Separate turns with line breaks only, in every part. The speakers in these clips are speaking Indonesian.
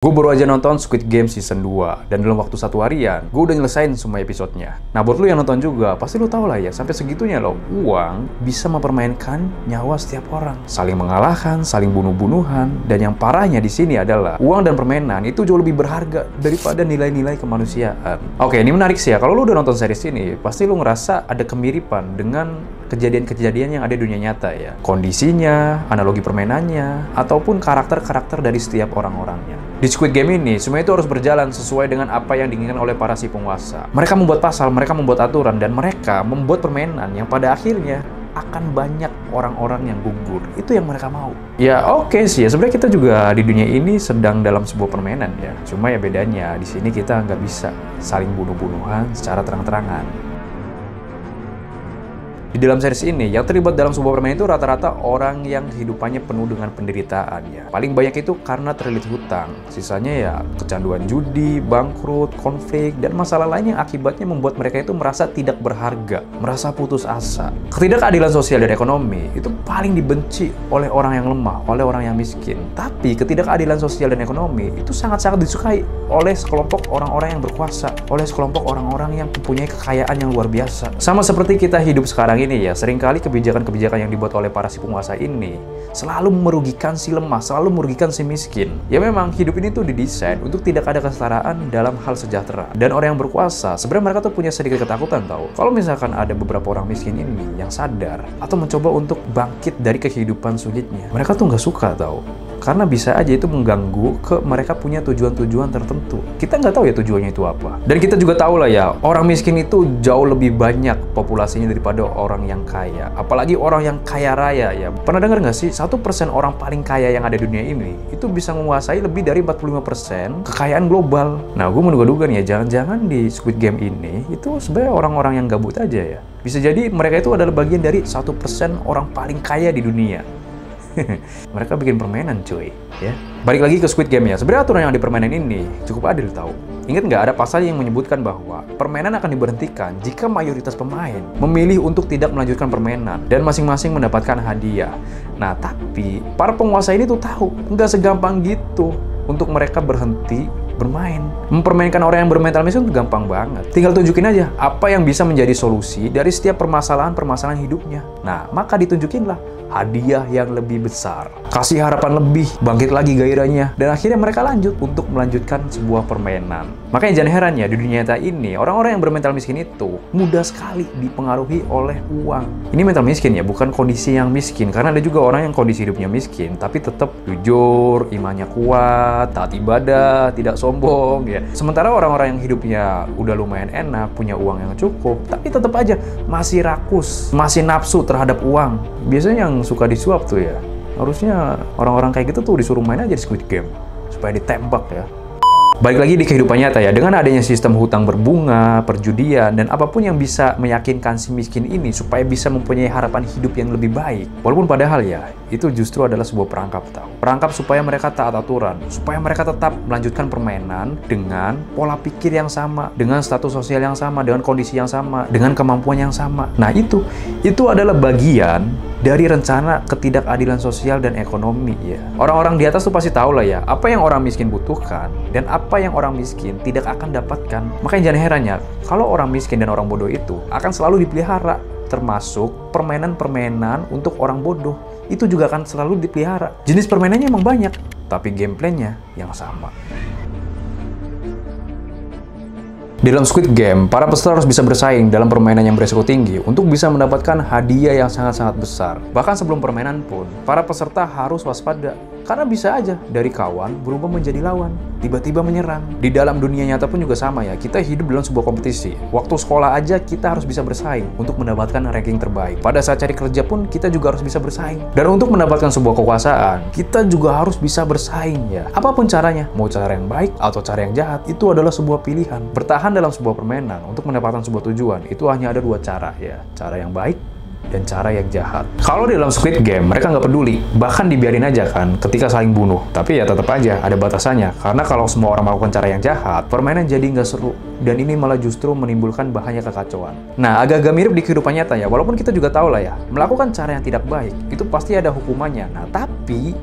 Gue baru aja nonton Squid Game Season 2, dan dalam waktu 1 harian, gue udah nyelesain semua episodenya. Nah, buat lu yang nonton juga, pasti lu tau lah ya, sampai segitunya loh, uang bisa mempermainkan nyawa setiap orang. Saling mengalahkan, saling bunuh-bunuhan, dan yang parahnya di sini adalah, uang dan permainan itu jauh lebih berharga daripada nilai-nilai kemanusiaan. Oke, ini menarik sih ya, kalau lu udah nonton series ini, pasti lu ngerasa ada kemiripan dengan kejadian-kejadian yang ada di dunia nyata ya. Kondisinya, analogi permainannya, ataupun karakter-karakter dari setiap orang-orangnya. Di Squid Game ini, semua itu harus berjalan sesuai dengan apa yang diinginkan oleh para si penguasa. Mereka membuat pasal, mereka membuat aturan, dan mereka membuat permainan yang pada akhirnya akan banyak orang-orang yang gugur. Itu yang mereka mau. Ya oke sih ya, sebenarnya kita juga di dunia ini sedang dalam sebuah permainan ya. Cuma ya bedanya, di sini kita nggak bisa saling bunuh-bunuhan secara terang-terangan. Di dalam series ini, yang terlibat dalam sebuah permainan itu rata-rata orang yang kehidupannya penuh dengan penderitaan ya. Paling banyak itu karena terlilit hutang. Sisanya ya kecanduan judi, bangkrut, konflik, dan masalah lain yang akibatnya membuat mereka itu merasa tidak berharga, merasa putus asa. Ketidakadilan sosial dan ekonomi itu paling dibenci oleh orang yang lemah, oleh orang yang miskin. Tapi ketidakadilan sosial dan ekonomi itu sangat-sangat disukai oleh sekelompok orang-orang yang berkuasa, oleh sekelompok orang-orang yang mempunyai kekayaan yang luar biasa. Sama seperti kita hidup sekarang ini ya, seringkali kebijakan-kebijakan yang dibuat oleh para si penguasa ini selalu merugikan si lemah, selalu merugikan si miskin. Ya memang hidup ini tuh didesain untuk tidak ada kesetaraan dalam hal sejahtera. Dan orang yang berkuasa, sebenarnya mereka tuh punya sedikit ketakutan tahu. Kalau misalkan ada beberapa orang miskin ini yang sadar atau mencoba untuk bangkit dari kehidupan sulitnya, mereka tuh nggak suka tahu. Karena bisa aja itu mengganggu ke mereka punya tujuan-tujuan tertentu. Kita nggak tahu ya tujuannya itu apa. Dan kita juga tahu lah ya, orang miskin itu jauh lebih banyak populasinya daripada orang yang kaya. Apalagi orang yang kaya raya ya. Pernah dengar nggak sih, 1% orang paling kaya yang ada di dunia ini, itu bisa menguasai lebih dari 45% kekayaan global. Nah, gue menduga-duga nih ya, jangan-jangan di Squid Game ini, itu sebenarnya orang-orang yang gabut aja ya. Bisa jadi mereka itu adalah bagian dari 1% orang paling kaya di dunia. Mereka bikin permainan cuy ya. Balik lagi ke Squid Game ya, sebenarnya aturan yang di permainan ini cukup adil tahu. Ingat nggak, ada pasal yang menyebutkan bahwa permainan akan diberhentikan jika mayoritas pemain memilih untuk tidak melanjutkan permainan dan masing-masing mendapatkan hadiah. Nah tapi para penguasa ini tuh tahu nggak segampang gitu untuk mereka berhenti bermain. Mempermainkan orang yang bermental miskin itu gampang banget. Tinggal tunjukin aja apa yang bisa menjadi solusi dari setiap permasalahan-permasalahan hidupnya. Nah, maka ditunjukinlah hadiah yang lebih besar. Kasih harapan lebih, bangkit lagi gairahnya, dan akhirnya mereka lanjut untuk melanjutkan sebuah permainan. Makanya jangan heran ya, di dunia nyata ini, orang-orang yang bermental miskin itu mudah sekali dipengaruhi oleh uang. Ini mental miskin ya, bukan kondisi yang miskin. Karena ada juga orang yang kondisi hidupnya miskin, tapi tetap jujur, imannya kuat, taat ibadah, tidak sombong ya. Sementara orang-orang yang hidupnya udah lumayan enak, punya uang yang cukup, tapi tetap aja masih rakus, masih nafsu terhadap uang. Biasanya yang suka disuap tuh ya, harusnya orang-orang kayak gitu tuh disuruh main aja di Squid Game supaya ditembak ya. Balik lagi di kehidupan nyata ya, dengan adanya sistem hutang berbunga, perjudian, dan apapun yang bisa meyakinkan si miskin ini supaya bisa mempunyai harapan hidup yang lebih baik. Walaupun padahal ya, itu justru adalah sebuah perangkap tahu. Perangkap supaya mereka taat aturan, supaya mereka tetap melanjutkan permainan dengan pola pikir yang sama, dengan status sosial yang sama, dengan kondisi yang sama, dengan kemampuan yang sama. Nah itu adalah bagian dari rencana ketidakadilan sosial dan ekonomi ya. Orang-orang di atas tuh pasti tahu lah ya, apa yang orang miskin butuhkan dan apa yang orang miskin tidak akan dapatkan. Makanya jangan heran ya, kalau orang miskin dan orang bodoh itu akan selalu dipelihara. Termasuk permainan-permainan untuk orang bodoh, itu juga akan selalu dipelihara. Jenis permainannya emang banyak, tapi gameplaynya yang sama. Di dalam Squid Game, para peserta harus bisa bersaing dalam permainan yang beresiko tinggi untuk bisa mendapatkan hadiah yang sangat-sangat besar. Bahkan sebelum permainan pun, para peserta harus waspada. Karena bisa aja dari kawan berubah menjadi lawan, tiba-tiba menyerang. Di dalam dunia nyata pun juga sama ya, kita hidup dalam sebuah kompetisi. Waktu sekolah aja kita harus bisa bersaing untuk mendapatkan ranking terbaik. Pada saat cari kerja pun kita juga harus bisa bersaing. Dan untuk mendapatkan sebuah kekuasaan, kita juga harus bisa bersaing ya. Apapun caranya, mau cara yang baik atau cara yang jahat, itu adalah sebuah pilihan. Bertahan dalam sebuah permainan untuk mendapatkan sebuah tujuan, itu hanya ada dua cara ya. Cara yang baik dan cara yang jahat. Kalau di dalam Squid Game, mereka nggak peduli, bahkan dibiarin aja kan ketika saling bunuh. Tapi ya tetap aja ada batasannya, karena kalau semua orang melakukan cara yang jahat, permainan jadi nggak seru. Dan ini malah justru menimbulkan bahaya kekacauan. Nah, agak-agak mirip di kehidupan nyata ya, walaupun kita juga tahu lah ya, melakukan cara yang tidak baik, itu pasti ada hukumannya. Nah, tapi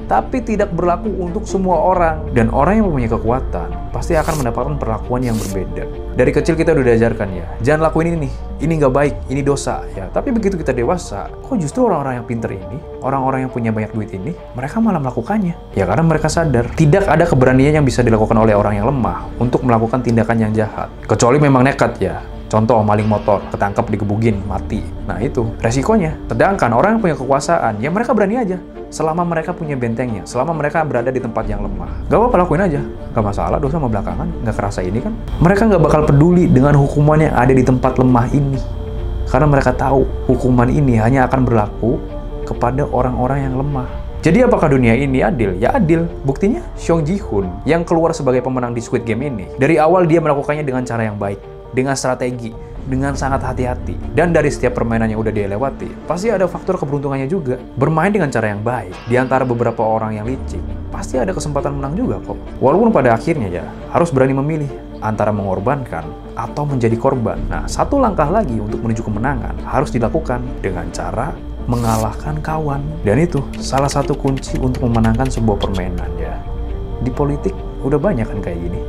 tapi tidak berlaku untuk semua orang. Dan orang yang mempunyai kekuatan pasti akan mendapatkan perlakuan yang berbeda. Dari kecil kita udah diajarkan ya, jangan lakuin ini nggak baik, ini dosa ya. Tapi begitu kita dewasa, kok justru orang-orang yang pinter ini, orang-orang yang punya banyak duit ini, mereka malah melakukannya. Ya karena mereka sadar, tidak ada keberanian yang bisa dilakukan oleh orang yang lemah untuk melakukan tindakan yang jahat. Kecuali memang nekat ya. Contoh, maling motor, ketangkep, digebugin, mati. Nah itu, resikonya. Sedangkan orang yang punya kekuasaan, ya mereka berani aja. Selama mereka punya bentengnya, selama mereka berada di tempat yang lemah. Gak apa-apa, lakuin aja. Gak masalah, dosa sama belakangan, gak kerasa ini kan. Mereka gak bakal peduli dengan hukuman yang ada di tempat lemah ini. Karena mereka tahu, hukuman ini hanya akan berlaku kepada orang-orang yang lemah. Jadi apakah dunia ini adil? Ya adil. Buktinya, Song Ji-hoon yang keluar sebagai pemenang di Squid Game ini, dari awal dia melakukannya dengan cara yang baik, dengan strategi, dengan sangat hati-hati. Dan dari setiap permainan yang udah dia lewati, pasti ada faktor keberuntungannya juga. Bermain dengan cara yang baik, di antara beberapa orang yang licik, pasti ada kesempatan menang juga kok. Walaupun pada akhirnya ya, harus berani memilih antara mengorbankan atau menjadi korban. Nah, satu langkah lagi untuk menuju kemenangan harus dilakukan dengan cara mengalahkan kawan. Dan itu salah satu kunci untuk memenangkan sebuah permainan ya. Di politik udah banyak kan kayak gini.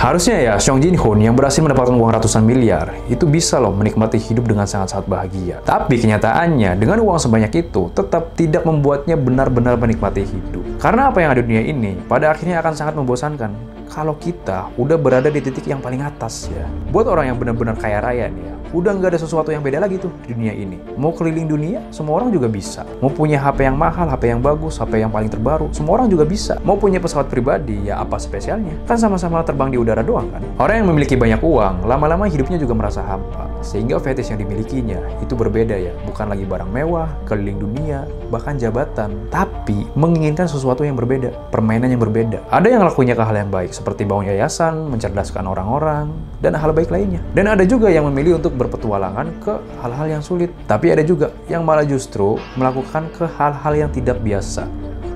Harusnya ya Song Ji-hoon yang berhasil mendapatkan uang ratusan miliar itu bisa loh menikmati hidup dengan sangat-sangat bahagia. Tapi kenyataannya dengan uang sebanyak itu tetap tidak membuatnya benar-benar menikmati hidup. Karena apa yang ada di dunia ini pada akhirnya akan sangat membosankan kalau kita udah berada di titik yang paling atas ya. Buat orang yang benar-benar kaya raya nih ya, udah nggak ada sesuatu yang beda lagi tuh di dunia ini. Mau keliling dunia, semua orang juga bisa. Mau punya HP yang mahal, HP yang bagus, HP yang paling terbaru, semua orang juga bisa. Mau punya pesawat pribadi, ya apa spesialnya? Kan sama-sama terbang di udara doang kan? Orang yang memiliki banyak uang, lama-lama hidupnya juga merasa hampa. Sehingga fetish yang dimilikinya itu berbeda ya. Bukan lagi barang mewah, keliling dunia, bahkan jabatan. Tapi menginginkan sesuatu yang berbeda, permainan yang berbeda. Ada yang lakunya ke hal yang baik, seperti bangun yayasan, mencerdaskan orang-orang, dan hal baik lainnya. Dan ada juga yang memilih untuk berpetualangan ke hal-hal yang sulit. Tapi ada juga yang malah justru melakukan ke hal-hal yang tidak biasa.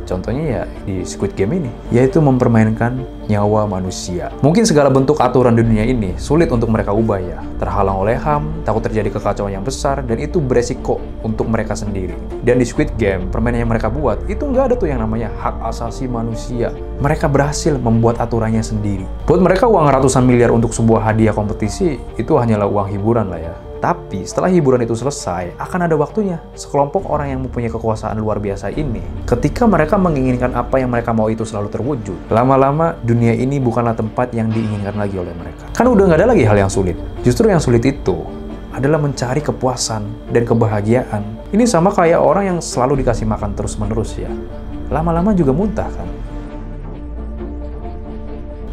Contohnya ya di Squid Game ini, yaitu mempermainkan nyawa manusia. Mungkin segala bentuk aturan di dunia ini sulit untuk mereka ubah ya. Terhalang oleh HAM, takut terjadi kekacauan yang besar, dan itu beresiko untuk mereka sendiri. Dan di Squid Game, permainan yang mereka buat, itu nggak ada tuh yang namanya hak asasi manusia. Mereka berhasil membuat aturannya sendiri. Buat mereka uang ratusan miliar untuk sebuah hadiah kompetisi, itu hanyalah uang hiburan lah ya. Tapi setelah hiburan itu selesai, akan ada waktunya sekelompok orang yang mempunyai kekuasaan luar biasa ini. Ketika mereka menginginkan apa yang mereka mau itu selalu terwujud, lama-lama dunia ini bukanlah tempat yang diinginkan lagi oleh mereka. Kan udah nggak ada lagi hal yang sulit. Justru yang sulit itu adalah mencari kepuasan dan kebahagiaan. Ini sama kayak orang yang selalu dikasih makan terus-menerus ya. Lama-lama juga muntah kan.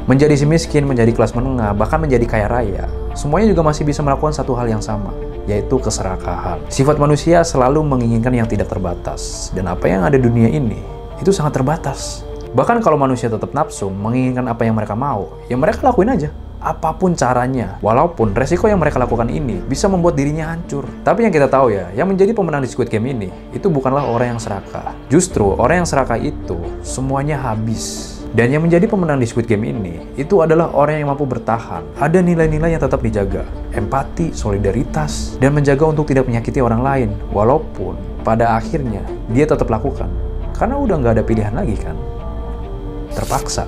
Menjadi si miskin, menjadi kelas menengah, bahkan menjadi kaya raya, semuanya juga masih bisa melakukan satu hal yang sama, yaitu keserakahan. Sifat manusia selalu menginginkan yang tidak terbatas, dan apa yang ada di dunia ini, itu sangat terbatas. Bahkan kalau manusia tetap nafsu, menginginkan apa yang mereka mau, ya mereka lakuin aja. Apapun caranya, walaupun resiko yang mereka lakukan ini bisa membuat dirinya hancur. Tapi yang kita tahu ya, yang menjadi pemenang di Squid Game ini, itu bukanlah orang yang serakah. Justru orang yang serakah itu, semuanya habis. Dan yang menjadi pemenang di Squid Game ini, itu adalah orang yang mampu bertahan. Ada nilai-nilai yang tetap dijaga. Empati, solidaritas, dan menjaga untuk tidak menyakiti orang lain. Walaupun pada akhirnya dia tetap lakukan. Karena udah nggak ada pilihan lagi kan. Terpaksa.